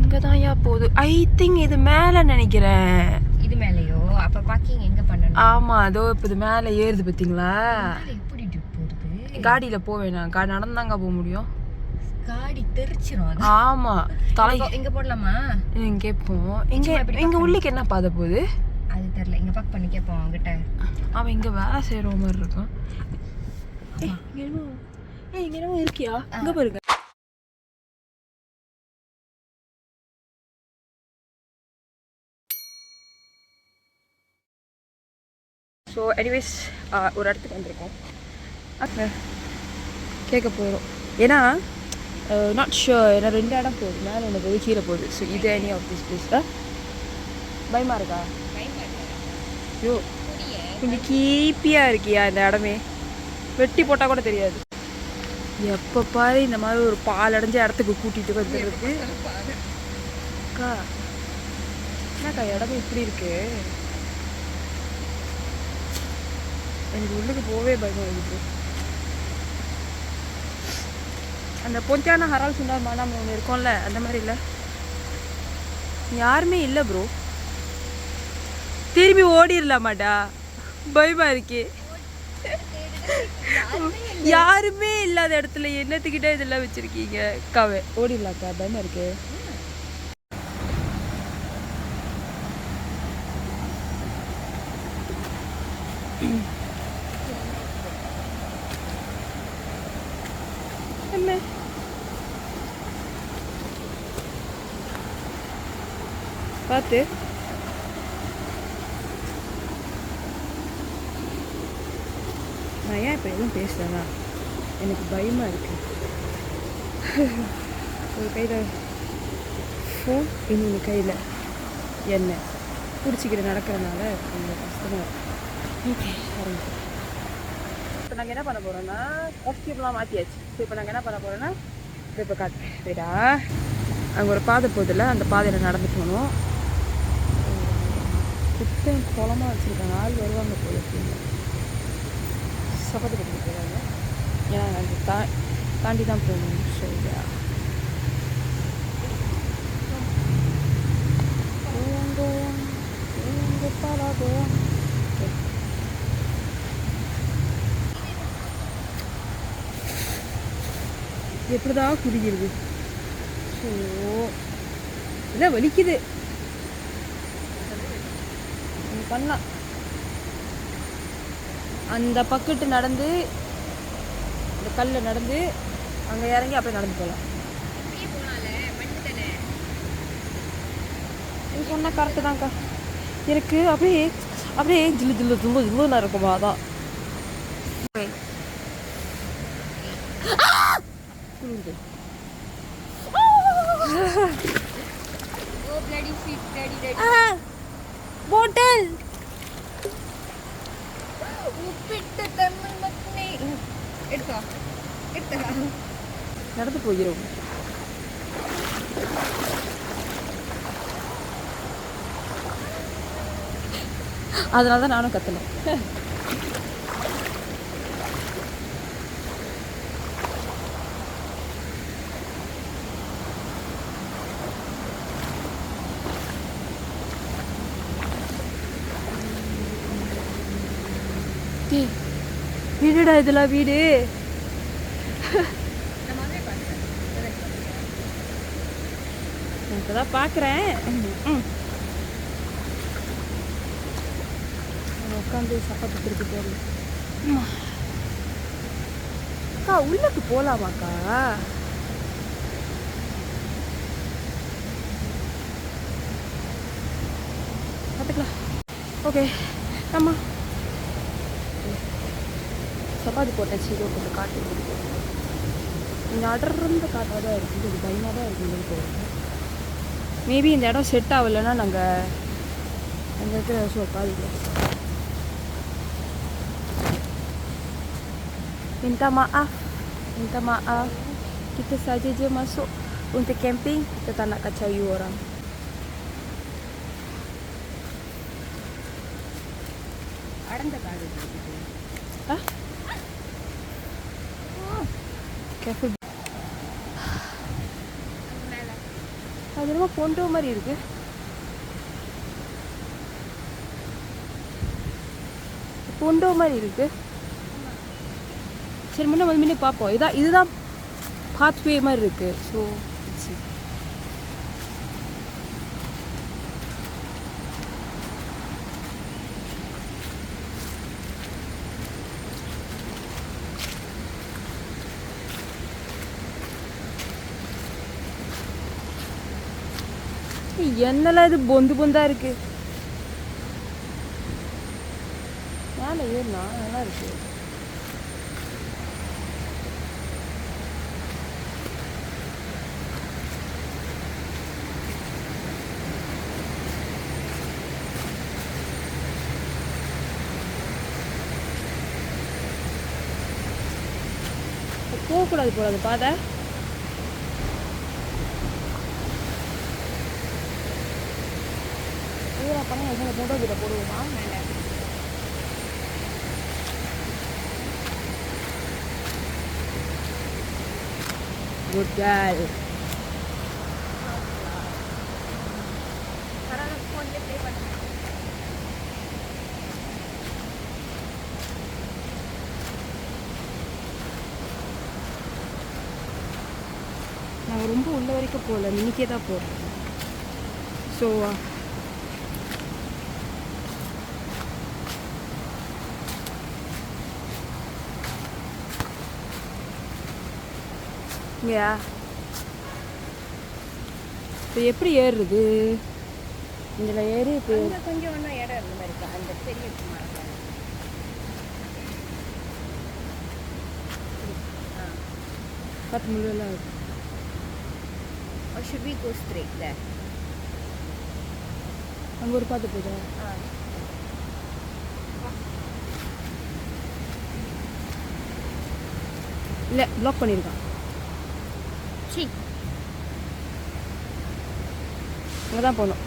அங்கதான்யா போகுது. I think இது மேல நினைக்கிறேன். இது மேலயோ? அப்ப பார்க்கிங் எங்க பண்ணணும்? ஆமா, அதோ இப்ப இது மேல ஏறுது பாத்தீங்களா? எப்படி போறது? காடியில போவேனா? நடந்தாங்க போக முடியும். காடி தெரிச்சிரும். ஆமா, தலை இங்க போடலாமா? கேட்போம். இங்க உள்ளுக்கு என்ன பாதை போகுது அது தெரியல. இங்க பாக் பண்ணி கேட்போம் அவங்கிட்ட. அவன் இங்க வேலை செய்யற மாதிரி இருக்கான். இங்க என்னமோ இருக்கியா? இங்க பாருங்க. ஸோ எனிவேஸ் ஒரு இடத்துக்கு வந்திருக்கோம். கேட்க போகிறோம். ஏன்னா நாட் ஷுர். ஏன்னா 2 இடம் போகுது. மேலே ஒன்று போகுது, கீழே போகுது. ஸோ இது எனி ஆஃப் திஸ் பிளேஸ். பயமா இருக்கா? ஐயோ, கொஞ்சம் கீப்பியாக இருக்கியா இந்த இடமே? வெட்டி போட்டால் கூட தெரியாது. எப்போ பாரு இந்த மாதிரி ஒரு பால் அடைஞ்ச இடத்துக்கு கூட்டிகிட்டு வந்துடுறது. அக்கா என்னக்கா இடமே இப்படி இருக்கு? எனக்கு உள்ளுக்கு போவே பயமா இருக்குது. அந்த பொஞ்சான ஹரால் சுண்டர் மானாம ஒன்று இருக்கும்ல, அந்த மாதிரி இல்லை. யாருமே இல்லை ப்ரோ. திரும்பி ஓடிடலாமாடா? பயமா இருக்கே. யாருமே இல்லாத இடத்துல என்னத்துக்கிட்ட இதெல்லாம் வச்சிருக்கீங்க? அக்காவே ஓடிடலாக்கா, பயமா இருக்கு. பார்த்து நான் ஏன் இப்போ எதுவும் பேசுகிறேன்னா எனக்கு பயமாக இருக்கு. ஒரு கையில் ஃபோன், இன்னொன்று கையில் எண்ணெய் பிடிச்சிக்கிட்டு நடக்கிறதுனால கொஞ்சம் கஷ்டமாக இருக்கு. ஓகே, இப்போ நாங்கள் என்ன பண்ண போகிறோன்னா ஆக்டிவ்லாம் மாற்றியாச்சு. ஸோ இப்போ நாங்கள் என்ன பண்ண போகிறோன்னா இப்போ காட்டுறேன். சரிடா, அங்கே ஒரு பாதை போதில்ல, அந்த பாதையில் நடந்து போகணும். சுத்தம் குளமாக வச்சுருக்காங்க. ஆள் வருவாங்க போல சப்பாத்தி கட்டிட்டு போகிறாங்க. ஏன்னா அந்த தாண்டி தான் போகணும். சரியா, எப்படிதான் குடிக்கிறது? ஸோ இதான் வலிக்குது. பண்ணலாம். அந்த பக்கத்து நடந்து இந்த கல்ல நடந்து அங்கே இறங்கி அப்படியே நடந்து போகலாம். நீ சொன்ன கரெக்டு தான்க்கா. எனக்கு அப்படியே அப்படியே ஜில்லு ஜில்லு ஜில்லு ஜில்லுன்னு இருக்குமா? அதான் போட்டல் நடந்து போகிறோம். அதனால தான் நானும் கத்தணும். வீடுடா இதெல்லாம் வீடு. இப்பதான் பாக்குறேன். உட்காந்து சப்பாத்தி திருப்பி போடணும். அக்கா உள்ளக்கு போலாமாக்கா? பார்த்துக்கலாம். ஓகே, ஆமா சப்பாத்தி போட்டாச்சு. இதோ கொஞ்சம் காட்டு கொஞ்சம் அடர்ந்த காட்டாக தான் இருக்குது. கொஞ்சம் பயமாக தான் இருக்குது போகிறது. மேபி இந்த இடம் செட் ஆகலைன்னா நாங்கள் அங்கே இருக்கிற ஸோ பாதிக்கலாம். Minta maaf. Kita saja je masuk untuk camping. Kita tak nak kacau you orang. Ada tak ada? Hah? Careful. அது என்னமோ பொண்டோ மாதிரி இருக்கு. பொண்டோ மாதிரி இருக்கு. சரி முன்னே பார்ப்போம். இதுதான் பாத்வே மாதிரி இருக்கு. ஸோ என்னெல்லாம் இது பொந்து பொந்தா இருக்கு. மேலே ஏறினா நல்லா இருக்கு. போகக்கூடாது போல அது பாதை. பண்ண எங்கே ஃபோட்டோ கிட்ட போடுவோமா? Good girl. நாங்கள் ரொம்ப உள்ள வரைக்கும் போகல, மினிக்கே தான் போகிறோம். ஸோ இங்கயா இப்போ எப்படி ஏறுறது? இதில் ஏறி இப்போ கொஞ்சம் ஒன்றும் இடம் இருந்த மாதிரி இருக்கா அந்த பெரிய பத்து முள்ளெல்லாம் இருக்கு. Or should we go straight there? அங்கே ஒரு பார்த்து போதா? இல்லை, பிளாக் பண்ணியிருக்கான். சி அங்கே தான் போகணும்.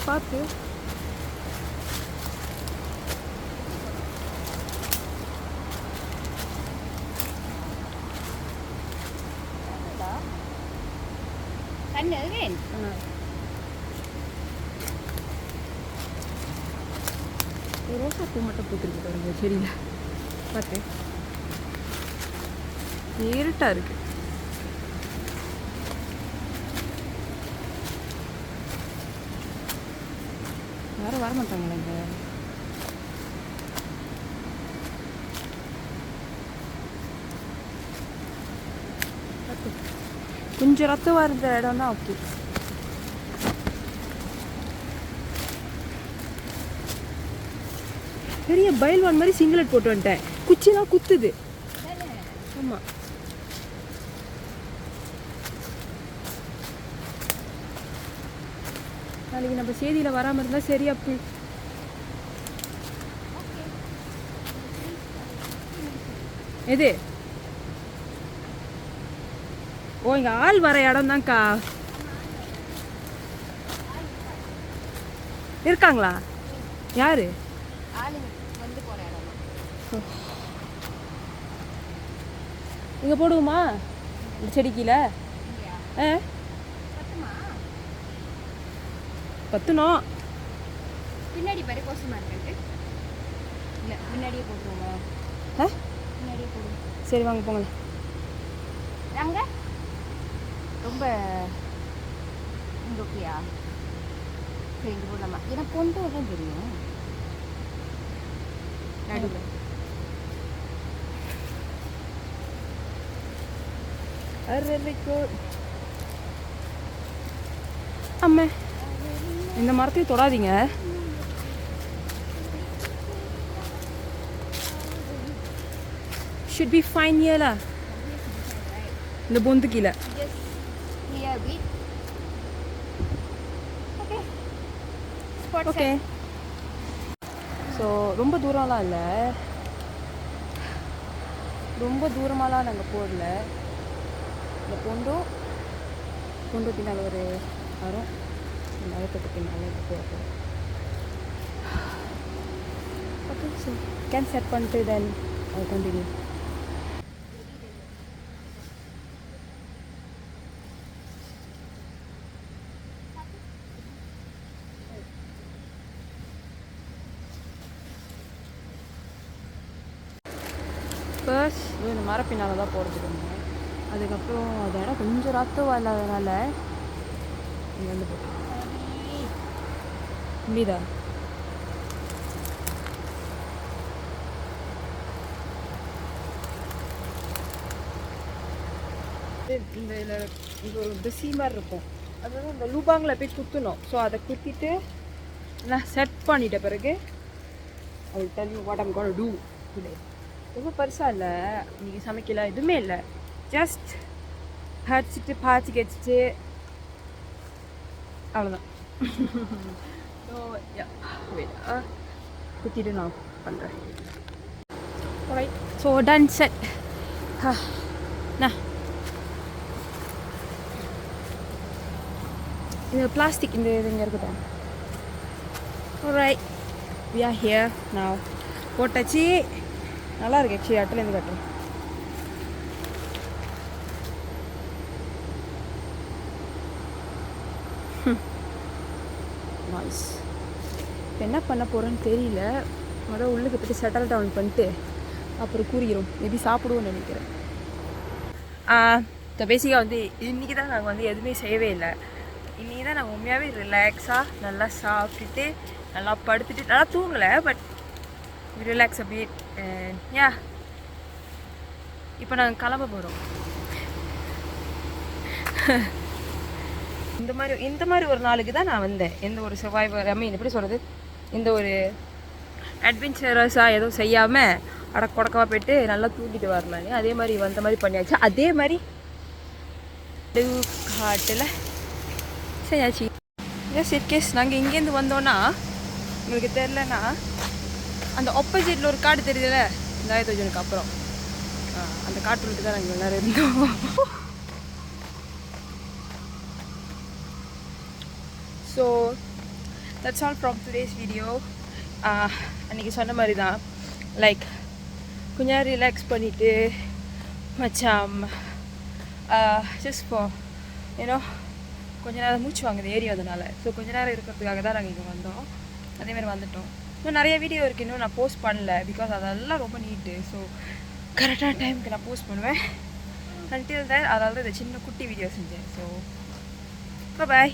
பார்த்து கண்ணு வேன் ரோசா பூ மட்டும் பூத்துருக்கு பாருங்க செடியில். பார்த்து இருட்டாக இருக்கு. யாரும் வர மாட்டாங்களா இங்கே? கொஞ்சம் ரத்தம் இருந்த இடம் தான் ஓகே. பெரிய பைல்வான் மாதிரி சிங்கிலட் போட்டு வந்துட்டேன். குச்சிலாம் குத்துது. ஆமாம், நாளைக்கு நம்ம செய்தியில் வராமல் இருந்தால் சரி. அப்படி எது? ஓ, இங்கே ஆள் வர இடம் தான்க்கா. இருக்காங்களா? யாரு? இங்கே போடுவோமா செடிக்கீழே? பத்துனோம். பின்னாடி பாரு கோசமாக இருக்கு. இல்லை முன்னாடியே போட்டுருவோமா? முன்னாடியே போடுவோம். சரி வாங்க போங்களேன். அங்கே ரொம்ப ஓகேயா? சரி இங்கே போடலாமா? ஏன்னா கொண்டு தான் தெரியும் நடுவில். அம்மா இந்த மரத்தையும் தொடாதீங்க. should be fine here lah. இந்த பொந்து கீழே. ஓகே. ஸோ ரொம்ப தூரம்லாம் இல்லை, ரொம்ப தூரமாலாம் நாங்கள் போடல. இந்த பொண்டும் கொண்டு பின்னால் ஒரு வரும் மரத்துக்கு பின்னால் போகிறோம். ஓகே, ஸோ கேன் செட் பண்ணிட்டு தென் கண்டினியூ. ஃபர்ஸ்ட் இந்த மர பின்னால் தான் போகிறதுக்கு இருந்தேன். அதுக்கப்புறம் அது இடம் கொஞ்சம் ரத்தம் இல்லாததுனால இங்கே வந்து போட்டோம். முடியுதா? இந்த இதில் இங்கே ஒரு பிஸி மாதிரி இருக்கும். அது வந்து இந்த லூபாங்கில் போய் குத்தணும். ஸோ அதை குத்திட்டு நான் செட் பண்ணிட்ட பிறகு I will tell you what I'm going to do today. ரொம்ப பெருசாக இல்லை, இன்றைக்கி சமைக்கல, எதுவுமே இல்லை. ஜஸ்ட் அடிச்சிட்டு பாய்ச்சி கடிச்சிட்டு அவ்வளோதான். ஸோ குத்திட்டு நான் பண்ணுறேன். Right, so done set. இந்த பிளாஸ்டிக் இந்த இது இங்கே இருக்கட்டும். Right, we are here now. போட்டாச்சு, நல்லா இருக்கு. ஆக்சுவலி அட்டிலேருந்து கட்டுறேன். நாய்ஸ். இப்போ என்ன பண்ண போகிறேன்னு தெரியல. முதல்ல உள்ளுக்கு போய்ட்டு செட்டில் டவுன் பண்ணிட்டு அப்புறம் கூறிக்கிறோம். மேபி சாப்பிடுவோன்னு நினைக்கிறேன். இப்போ பேசிக்காக வந்து இன்றைக்கி தான் நாங்கள் வந்து எதுவுமே செய்யவே இல்லை. இன்றைக்கி தான் நாங்கள் உண்மையாகவே ரிலாக்ஸாக நல்லா சாப்பிட்டுட்டு நல்லா படுத்துட்டு நல்லா தூங்கலை, பட் ரிலாக்ஸ் அப்படியே. யா, இப்போ நாங்கள் கிளம்ப போகிறோம். இந்த மாதிரி ஒரு நாளுக்கு தான் நான் வந்தேன். எந்த ஒரு சர்வைவர் எப்படி சொல்கிறது, இந்த ஒரு அட்வென்ச்சரஸாக எதுவும் செய்யாமல் அடக்கொடக்கமாக போய்ட்டு நல்லா தூங்கிட்டு வரலான்னு அதே மாதிரி வந்த மாதிரி பண்ணியாச்சு. அதே மாதிரி காட்டில் செய்யாச்சு. எஸ் இன்கேஸ் நாங்கள் இங்கேருந்து வந்தோன்னா உங்களுக்கு தெரிலன்னா அந்த ஆப்போசிட்டில் ஒரு காடு தெரியுதுல்ல, இந்த 2001 அப்புறம் அந்த காட்டுக்கு தான் நாங்கள் எல்லோரும் இருந்தோம். So that's all from today's video. அன்றைக்கி சொன்ன மாதிரி தான், லைக் கொஞ்ச நேரம் ரிலாக்ஸ் பண்ணிவிட்டு மச்சாம் ஜஸ்ட் ஃபார் ஏன்னோ கொஞ்ச நேரம் மூச்சு வாங்குது ஏறி வந்தனால. ஸோ கொஞ்ச நேரம் இருக்கிறதுக்காக தான் நாங்கள் இங்கே வந்தோம். அதேமாதிரி வந்துட்டோம். இன்னும் நிறைய வீடியோ இருக்குது, இன்னும் நான் போஸ்ட் பண்ணல. பிகாஸ் அதெல்லாம் ரொம்ப நீட்டு. ஸோ கரெக்டான டைமுக்கு நான் போஸ்ட் பண்ணுவேன். அன்டில் தென் அதாவது இந்த சின்ன குட்டி வீடியோ செஞ்சேன். So bye.